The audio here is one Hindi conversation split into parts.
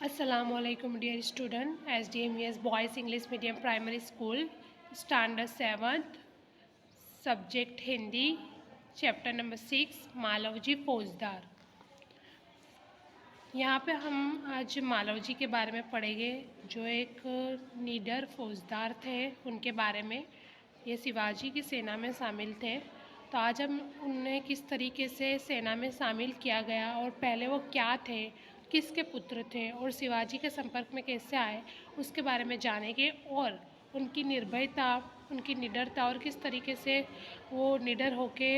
Assalamualaikum dear student, SDMES Boys English Medium Primary School, Standard 7th, Subject Hindi, Chapter number 6, मालवजी फौजदार। यहाँ पे हम आज मालवजी के बारे में पढ़ेंगे, जो एक निडर फौजदार थे उनके बारे में। ये शिवाजी की सेना में शामिल थे। तो आज हम उन्हें किस तरीके से सेना में शामिल किया गया और पहले वो क्या थे, किसके पुत्र थे और शिवाजी के संपर्क में कैसे आए, उसके बारे में जानेंगे। और उनकी निर्भयता, उनकी निडरता और किस तरीके से वो निडर होके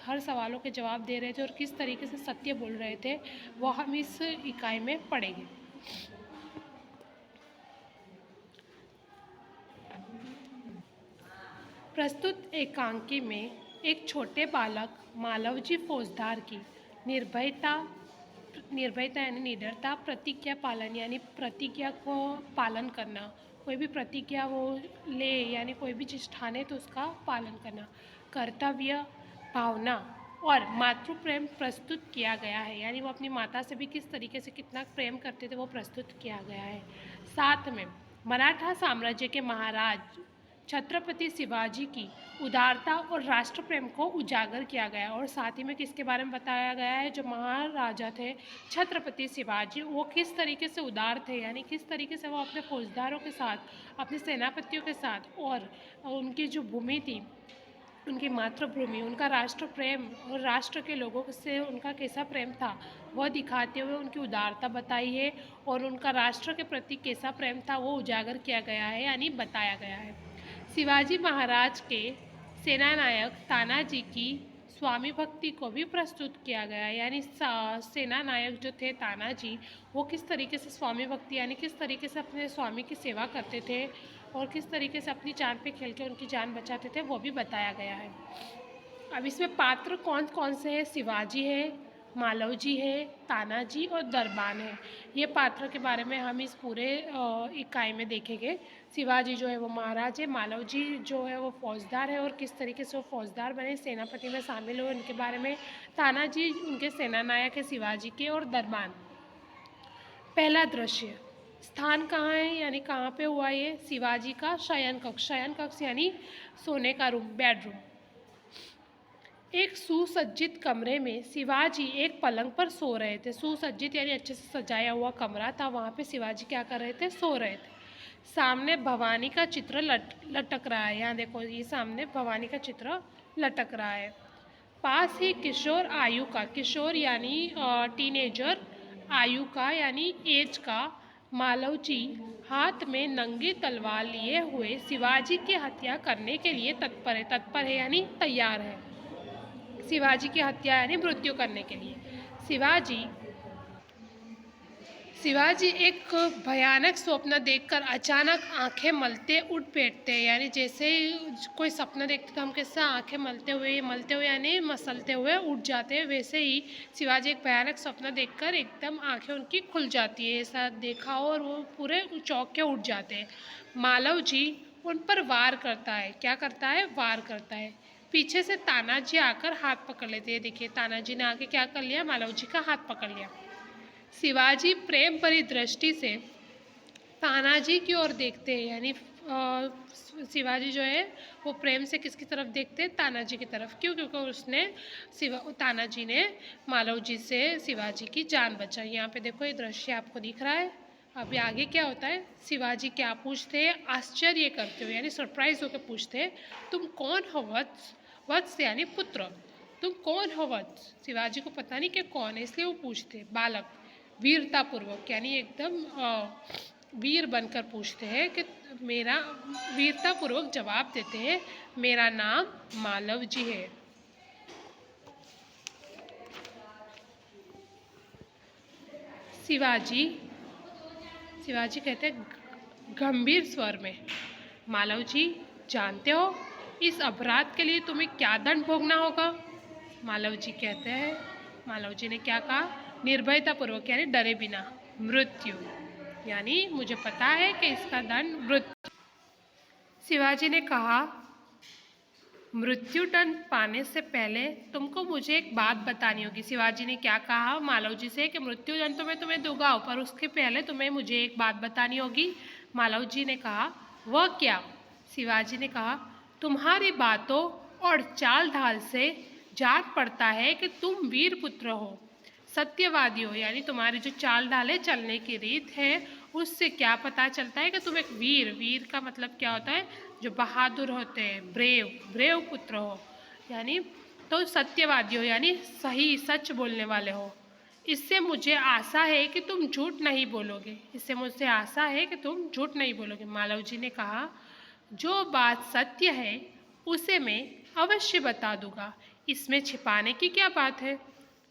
हर सवालों के जवाब दे रहे थे और किस तरीके से सत्य बोल रहे थे, वो हम इस इकाई में पढ़ेंगे। प्रस्तुत एकांकी में एक छोटे बालक मालवजी फौजदार की निर्भयता यानी निडरता, प्रतिज्ञा पालन यानी प्रतिज्ञा को पालन करना, कोई भी प्रतिज्ञा वो ले यानी कोई भी चीज़ ठाने तो उसका पालन करना, कर्तव्य भावना और मातृ प्रेम प्रस्तुत किया गया है। यानी वो अपनी माता से भी किस तरीके से कितना प्रेम करते थे वो प्रस्तुत किया गया है। साथ में मराठा साम्राज्य के महाराज छत्रपति शिवाजी की उदारता और राष्ट्र प्रेम को उजागर किया गया। और साथ ही में किसके बारे में बताया गया है, जो महाराजा थे छत्रपति शिवाजी, वो किस तरीके से उदार थे, यानी किस तरीके से वो अपने फौजदारों के साथ, अपने सेनापतियों के साथ और उनकी जो भूमि थी, उनकी मातृभूमि, उनका राष्ट्र प्रेम और राष्ट्र के लोगों से उनका कैसा प्रेम था वह दिखाते हुए उनकी उदारता बताई है। और उनका राष्ट्र के प्रति कैसा प्रेम था वो उजागर किया गया है, यानी बताया गया है। शिवाजी महाराज के सेनानायक तानाजी की स्वामी भक्ति को भी प्रस्तुत किया गया है। यानी सेनानायक जो थे तानाजी, वो किस तरीके से स्वामी भक्ति यानी किस तरीके से अपने स्वामी की सेवा करते थे और किस तरीके से अपनी जान पे खेल के उनकी जान बचाते थे, वो भी बताया गया है। अब इसमें पात्र कौन कौन से हैं, शिवाजी है, मालवजी है, तानाजी और दरबान है। ये पात्र के बारे में हम इस पूरे इकाई में देखेंगे। शिवाजी जो है वो महाराज है, मालवजी जो है वो फौजदार है और किस तरीके से वो फौजदार बने, सेनापति में शामिल हुए, उनके बारे में। तानाजी उनके सेनानायक है शिवाजी के। और दरबान। पहला दृश्य, स्थान कहाँ है यानी कहाँ पे हुआ ये, शिवाजी का शयन कक्ष यानी सोने का रूम, बेडरूम। एक सुसज्जित कमरे में शिवाजी एक पलंग पर सो रहे थे। सुसज्जित यानी अच्छे से सजाया हुआ कमरा था, वहाँ पे शिवाजी क्या कर रहे थे, सो रहे थे। सामने भवानी का चित्र लटक रहा है। यहाँ देखो, ये सामने भवानी का चित्र लटक रहा है। पास ही किशोर आयु का, किशोर यानी टीनेजर, आयु का यानी एज का मालवजी हाथ में नंगी तलवार लिए हुए शिवाजी की हत्या करने के लिए तत्पर है यानी तैयार है। शिवाजी की हत्या यानी मृत्यु करने के लिए। शिवाजी एक भयानक स्वप्न देखकर अचानक आंखें मलते उठ बैठते हैं। यानी जैसे ही कोई सपना देखते तो हम कैसे आंखें मलते हुए यानी मसलते हुए उठ जाते हैं, वैसे ही शिवाजी एक भयानक स्वप्न देखकर एकदम आंखें उनकी खुल जाती है। ऐसा देखा और वो पूरे चौंक के उठ जाते हैं। मालवजी उन पर वार करता है। क्या करता है, वार करता है। पीछे से तानाजी आकर हाथ पकड़ लेते हैं। देखिए, तानाजी ने आके क्या कर लिया, मालवजी का हाथ पकड़ लिया। शिवाजी प्रेम भरी दृष्टि से तानाजी की ओर देखते हैं। यानी शिवाजी जो है वो प्रेम से किसकी तरफ देखते हैं, तानाजी की तरफ। क्यों, क्योंकि तानाजी ने मालवजी से शिवाजी की जान बचाई। यहाँ पे देखो, ये दृश्य आपको दिख रहा है। अभी आगे क्या होता है, शिवाजी क्या पूछते हैं, आश्चर्य करते हुए यानी सरप्राइज होकर पूछते हैं, तुम कौन हो वत्स, वत्स यानी पुत्र, तुम कौन हो वत्स। शिवाजी को पता नहीं कि कौन है, इसलिए वो पूछते। बालक वीरतापूर्वक यानी एकदम वीर बनकर पूछते हैं कि मेरा, वीरतापूर्वक जवाब देते हैं, मेरा नाम मालवजी है। शिवाजी कहते हैं गंभीर स्वर में, मालवजी जानते हो इस अपराध के लिए तुम्हें क्या दंड भोगना होगा। मालवजी कहते हैं, मालवजी ने क्या कहा, निर्भयतापूर्वक यानी डरे बिना, मृत्यु, यानी मुझे पता है कि इसका दंड मृत्यु। शिवाजी ने कहा, मृत्युदंड पाने से पहले तुमको मुझे एक बात बतानी होगी। शिवाजी ने क्या कहा मालव जी से कि मृत्युदंड तो मैं तुम्हें दूंगा, पर उसके पहले तुम्हें मुझे एक बात बतानी होगी। मालव जी ने कहा वह क्या? शिवाजी ने कहा तुम्हारी बातों और चाल ढाल से जान पड़ता है कि तुम वीर पुत्र हो, सत्यवादी हो। यानी तुम्हारी जो चाल ढाल है, चलने की रीत है, उससे क्या पता चलता है कि तुम एक वीर का मतलब क्या होता है? जो बहादुर होते हैं, ब्रेव पुत्र हो। यानी तो सत्यवादी हो, यानी सही सच बोलने वाले हो। इससे मुझे आशा है कि तुम झूठ नहीं बोलोगे। इससे मुझसे आशा है कि तुम झूठ नहीं बोलोगे। मालव जी ने कहा जो बात सत्य है उसे मैं अवश्य बता दूंगा, इसमें छिपाने की क्या बात है?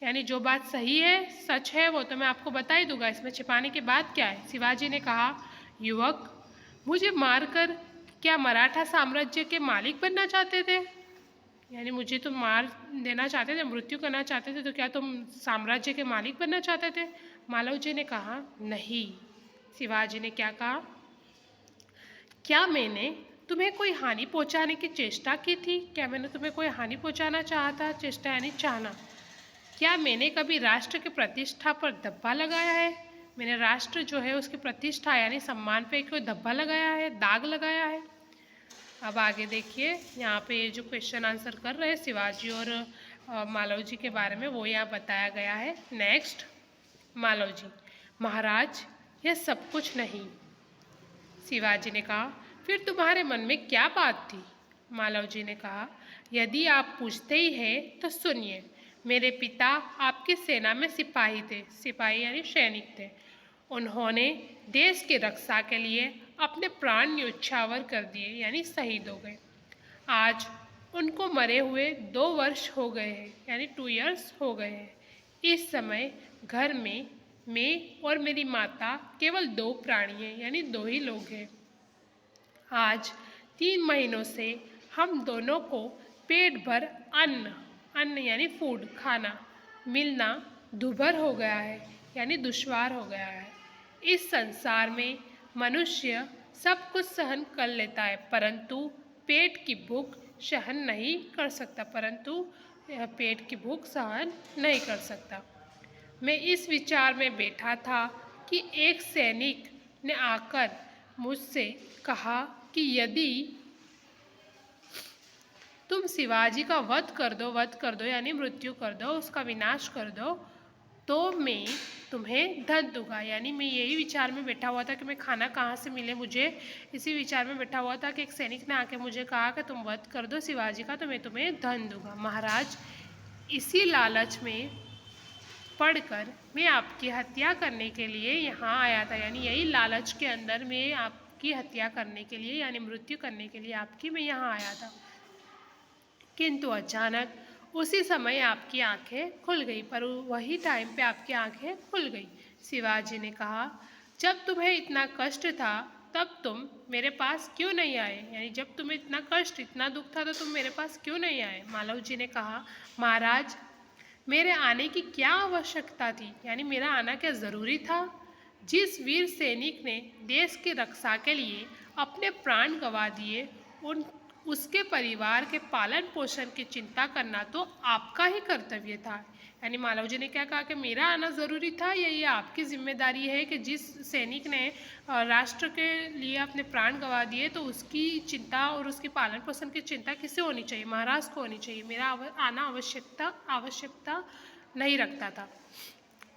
यानी जो बात सही है, सच है, वो तो मैं आपको बता ही दूंगा, इसमें छिपाने की बात क्या है? शिवाजी ने कहा युवक, मुझे मारकर क्या मराठा साम्राज्य के मालिक बनना चाहते थे? यानी मुझे तुम मार देना चाहते थे, मृत्यु करना चाहते थे, तो क्या तुम साम्राज्य के मालिक बनना चाहते थे? मालव जी ने कहा नहीं। शिवाजी ने क्या कहा? क्या मैंने तुम्हें कोई हानि पहुंचाने की चेष्टा की थी? क्या मैंने तुम्हें कोई हानि पहुंचाना चाहा था? चेष्टा यानी चाहना। क्या मैंने कभी राष्ट्र की प्रतिष्ठा पर धब्बा लगाया है? मैंने राष्ट्र जो है उसकी प्रतिष्ठा यानी सम्मान पे कोई धब्बा लगाया है, दाग लगाया है? अब आगे देखिए, यहाँ पे ये जो क्वेश्चन आंसर कर रहे हैं शिवाजी और मालव जी के बारे में, वो यहाँ बताया गया है। नेक्स्ट, मालव जी, महाराज यह सब कुछ नहीं। शिवाजी ने कहा फिर तुम्हारे मन में क्या बात थी? मालव जी ने कहा यदि आप पूछते ही हैं तो सुनिए। मेरे पिता आपकी सेना में सिपाही थे, सिपाही यानी सैनिक थे। उन्होंने देश की रक्षा के लिए अपने प्राण न्यौछावर कर दिए, यानी शहीद हो गए। आज उनको मरे हुए 2 वर्ष हो गए हैं, यानी 2 years हो गए हैं। इस समय घर में मैं और मेरी माता केवल 2 प्राणी हैं, यानी 2 ही लोग हैं। आज 3 महीनों से हम दोनों को पेट भर अन्न, अन्न यानी फूड, खाना मिलना दुभर हो गया है, यानी दुश्वार हो गया है। इस संसार में मनुष्य सब कुछ सहन कर लेता है, परंतु पेट की भूख सहन नहीं कर सकता, परंतु पेट की भूख सहन नहीं कर सकता। मैं इस विचार में बैठा था कि एक सैनिक ने आकर मुझसे कहा कि यदि तुम शिवाजी का वध कर दो यानी मृत्यु कर दो, उसका विनाश कर दो, तो मैं तुम्हें धन दूंगा। यानी मैं यही विचार में बैठा हुआ था कि मैं खाना कहाँ से मिले मुझे, इसी विचार में बैठा हुआ था कि एक सैनिक ने आके मुझे कहा कि तुम वध कर दो शिवाजी का, तो मैं तुम्हें धन दूंगा। महाराज, इसी लालच में पढ़कर मैं आपकी हत्या करने के लिए यहाँ आया था। यानी यही लालच के अंदर मैं आपकी हत्या करने के लिए यानी मृत्यु करने के लिए आपकी मैं यहाँ आया था। किंतु अचानक उसी समय आपकी आंखें खुल गई, पर वही टाइम पे आपकी आंखें खुल गई। शिवाजी ने कहा जब तुम्हें इतना कष्ट था तब तुम मेरे पास क्यों नहीं आए? यानी जब तुम्हें इतना कष्ट, इतना दुख था तो तुम मेरे पास क्यों नहीं आए? मालव जी ने कहा महाराज, मेरे आने की क्या आवश्यकता थी? यानी मेरा आना क्या ज़रूरी था? जिस वीर सैनिक ने देश की रक्षा के लिए अपने प्राण गंवा दिए, उन उसके परिवार के पालन पोषण की चिंता करना तो आपका ही कर्तव्य था। यानी मालव जी ने क्या कहा कि मेरा आना ज़रूरी था, या ये आपकी जिम्मेदारी है कि जिस सैनिक ने राष्ट्र के लिए अपने प्राण गंवा दिए तो उसकी चिंता और उसके पालन पोषण की चिंता किसे होनी चाहिए? महाराज को होनी चाहिए। मेरा आना आवश्यकता नहीं रखता था।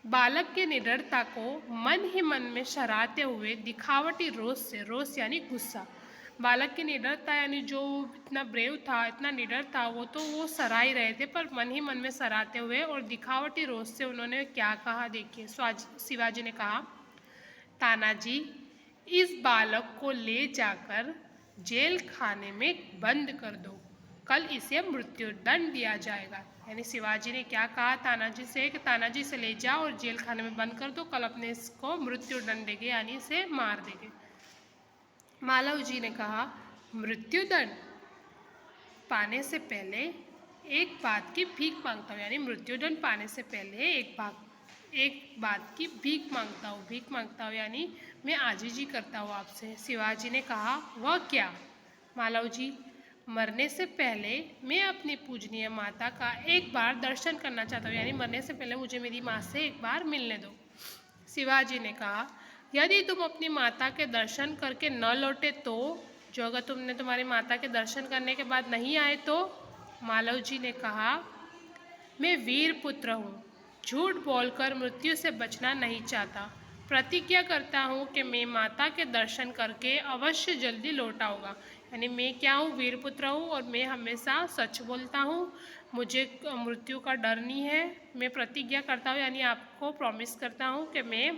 बालक की निडरता को मन ही मन में सराहते हुए दिखावटी रोष यानी गुस्सा, बालक की निडरता यानी जो इतना ब्रेव था, इतना निडर था, वो सराह ही रहे थे, पर मन ही मन में सराहते हुए और दिखावटी रोष से उन्होंने क्या कहा देखिए। शिवाजी ने कहा तानाजी, इस बालक को ले जाकर जेल खाने में बंद कर दो, कल इसे मृत्युदंड दिया जाएगा। यानी शिवाजी ने क्या कहा तानाजी से कि तानाजी से ले जाओ और जेल खाने में बंद कर दो, कल अपने इसको मृत्युदंड देंगे, यानी इसे मार देंगे। मालव जी ने कहा मृत्युदंड पाने से पहले एक बात की भीख मांगता हूँ, यानी मृत्युदंड पाने से पहले एक बात की भीख मांगता हूँ, यानी मैं आजीजी करता हूँ आपसे। शिवाजी ने कहा वह क्या? मालव जी, मरने से पहले मैं अपनी पूजनीय माता का एक बार दर्शन करना चाहता हूँ, यानी मरने से पहले मुझे मेरी माँ से एक बार मिलने दो। शिवाजी ने कहा, यदि तुम अपनी माता के दर्शन करके न लौटे तो? जो अगर तुमने तुम्हारी माता के दर्शन करने के बाद नहीं आए तो? मालव जी ने कहा, मैं वीर पुत्र हूँ, झूठ बोलकर मृत्यु से बचना नहीं चाहता। प्रतिज्ञा करता हूँ कि मैं माता के दर्शन करके अवश्य जल्दी लौट आऊँगा। यानी मैं क्या हूँ? वीर पुत्र हूँ और मैं हमेशा सच बोलता हूँ, मुझे मृत्यु का डर नहीं है। मैं प्रतिज्ञा करता हूँ, यानी आपको प्रॉमिस करता हूँ कि मैं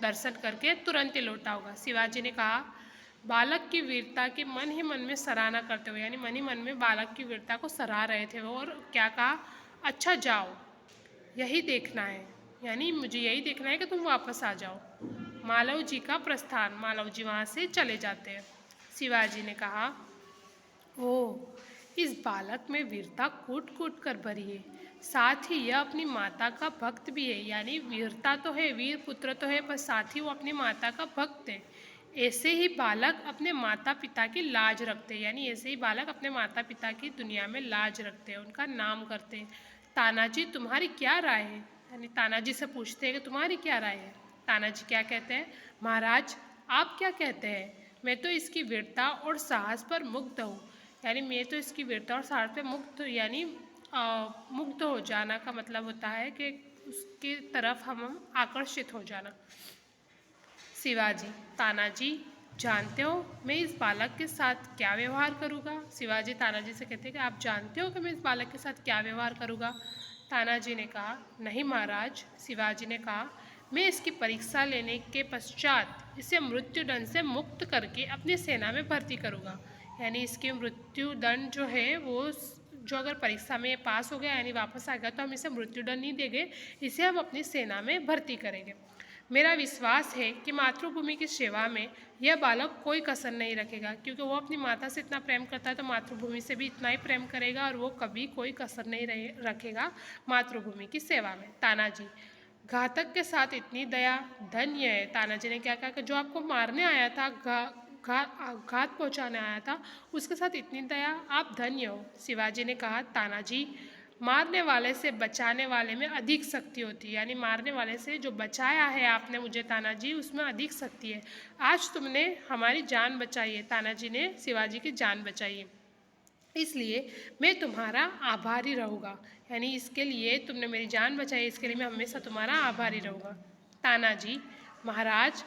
दर्शन करके तुरंत ही लौट आऊँगा। शिवाजी ने कहा, बालक की वीरता की मन ही मन में सराहना करते हुए, यानी मन ही मन में बालक की वीरता को सराह रहे थे वो, और क्या कहा, अच्छा जाओ, यही देखना है, यानी मुझे यही देखना है कि तुम वापस आ जाओ। मालव जी का प्रस्थान, मालव जी वहाँ से चले जाते हैं। शिवाजी ने कहा, ओह, इस बालक में वीरता कूट कूट कर भरी है, साथ ही यह अपनी माता का भक्त भी है। यानी वीरता तो है, वीर पुत्र तो है, पर साथ ही वो अपनी माता का भक्त है। ऐसे ही बालक अपने माता पिता की लाज रखते हैं, यानी ऐसे ही बालक अपने माता पिता की दुनिया में लाज रखते हैं, उनका नाम करते हैं। तानाजी, तुम्हारी क्या राय है? यानी तानाजी से पूछते हैं कि तुम्हारी क्या राय है? तानाजी क्या कहते हैं, महाराज आप क्या कहते हैं? मैं तो इसकी वीरता और साहस पर मुग्ध हूँ। यानी मैं तो इसकी वीरता और साहस पर मुग्ध, यानी मुग्ध हो जाना का मतलब होता है कि उसकी तरफ हम आकर्षित हो जाना। शिवाजी, तानाजी, जानते हो मैं इस बालक के साथ क्या व्यवहार करूँगा? शिवाजी तानाजी से कहते हैं कि आप जानते हो कि मैं इस बालक के साथ क्या व्यवहार करूँगा? तानाजी ने कहा, नहीं महाराज। शिवाजी ने कहा, मैं इसकी परीक्षा लेने के पश्चात इसे मृत्युदंड से मुक्त करके अपनी सेना में भर्ती करूँगा। यानी इसके मृत्युदंड जो है वो, जो अगर परीक्षा में पास हो गया यानी वापस आ गया तो हम इसे मृत्युदंड नहीं देंगे, इसे हम अपनी सेना में भर्ती करेंगे। मेरा विश्वास है कि मातृभूमि की सेवा में यह बालक कोई कसर नहीं रखेगा, क्योंकि वो अपनी माता से इतना प्रेम करता है तो मातृभूमि से भी इतना ही प्रेम करेगा, और वो कभी कोई कसर नहीं रखेगा मातृभूमि की सेवा में। तानाजी, घातक के साथ इतनी दया, धन्य है। तानाजी ने क्या कहा कि जो आपको मारने आया था, घात पहुंचाने आया था, उसके साथ इतनी दया, आप धन्य हो। शिवाजी ने कहा, तानाजी, मारने वाले से बचाने वाले में अधिक शक्ति होती है, यानी मारने वाले से जो बचाया है आपने मुझे तानाजी, उसमें अधिक शक्ति है। आज तुमने हमारी जान बचाई है, तानाजी ने शिवाजी की जान बचाई है, इसलिए मैं तुम्हारा आभारी रहूँगा। यानी इसके लिए तुमने मेरी जान बचाई, इसके लिए मैं हमेशा तुम्हारा आभारी रहूँगा। तानाजी, महाराज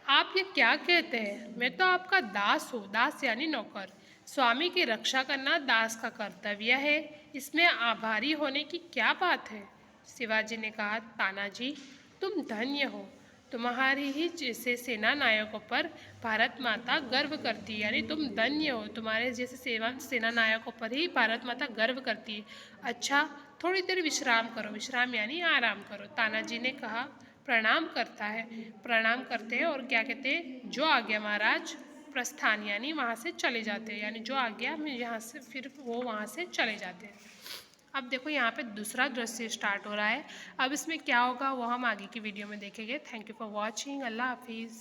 आप ये क्या कहते हैं? मैं तो आपका दास हूँ, दास यानी नौकर। स्वामी की रक्षा करना दास का कर्तव्य है, इसमें आभारी होने की क्या बात है? शिवाजी ने कहा, तानाजी तुम धन्य हो, तुम्हारी ही जैसे सेना नायकों पर भारत माता गर्व करती है। यानी तुम धन्य हो, तुम्हारे जैसे सेना नायकों पर ही भारत माता गर्व करती है। अच्छा, थोड़ी देर विश्राम करो, विश्राम यानी आराम करो। तानाजी ने कहा, प्रणाम करता है, प्रणाम करते हैं, और क्या कहते हैं, जो आज्ञा महाराज। प्रस्थान यानी वहाँ से चले जाते हैं, यानी जो आज्ञा मैं यहाँ से, फिर वो वहाँ से चले जाते हैं। अब देखो यहाँ पे दूसरा दृश्य स्टार्ट हो रहा है। अब इसमें क्या होगा वो हम आगे की वीडियो में देखेंगे। Thank you for watching. अल्लाह हाफिज़।